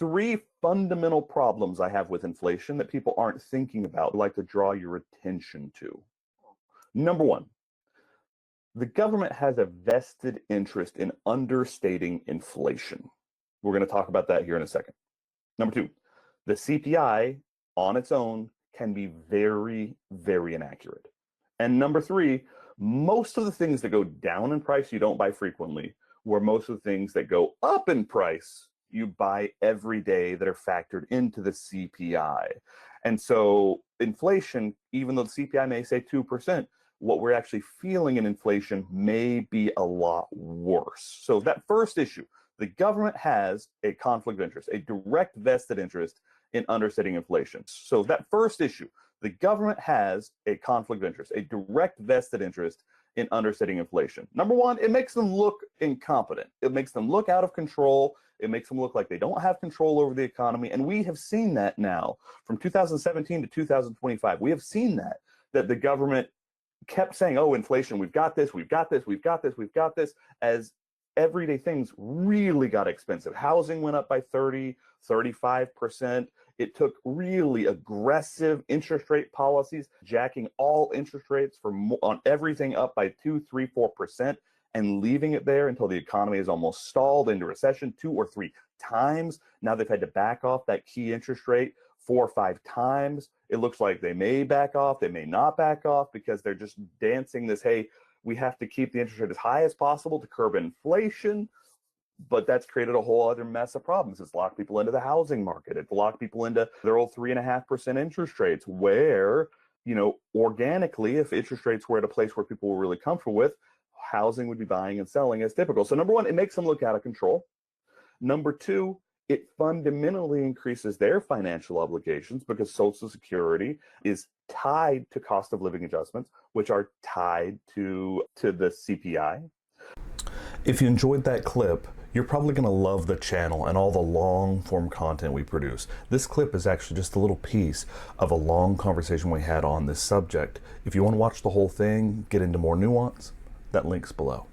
three fundamental problems I have with inflation that people aren't thinking about, I'd like to draw your attention to. Number one, the government has a vested interest in understating inflation. We're going to talk about that here in a second. Number two, the CPI on its own can be very, very inaccurate. And number three, most of the things that go down in price you don't buy frequently, where most of the things that go up in price you buy every day that are factored into the CPI. And so inflation, even though the CPI may say 2%, what we're actually feeling in inflation may be a lot worse. So that first issue, the government has a conflict of interest, a direct vested interest in understating inflation. So that first issue, the government has a conflict of interest, a direct vested interest in understating inflation. Number one, it makes them look incompetent. It makes them look out of control. It makes them look like they don't have control over the economy. And we have seen that now from 2017 to 2025. We have seen that the government kept saying, oh, inflation, we've got this, we've got this, we've got this, we've got this, as everyday things really got expensive. Housing went up by 30, 35%. It took really aggressive interest rate policies, jacking all interest rates on everything up by 2, 3, 4%, and leaving it there until the economy is almost stalled into recession 2 or 3 times. Now they've had to back off that key interest rate 4 or 5 times. It looks like they may back off, they may not back off, because they're just dancing this, hey, we have to keep the interest rate as high as possible to curb inflation. But that's created a whole other mess of problems. It's locked people into the housing market. It's locked people into their old 3.5% interest rates, where, organically, if interest rates were at a place where people were really comfortable with, housing would be buying and selling as typical. So number one, it makes them look out of control. Number two, it fundamentally increases their financial obligations, because Social Security is tied to cost of living adjustments, which are tied to the CPI. If you enjoyed that clip, you're probably going to love the channel and all the long-form content we produce. This clip is actually just a little piece of a long conversation we had on this subject. If you want to watch the whole thing, get into more nuance, that link's below.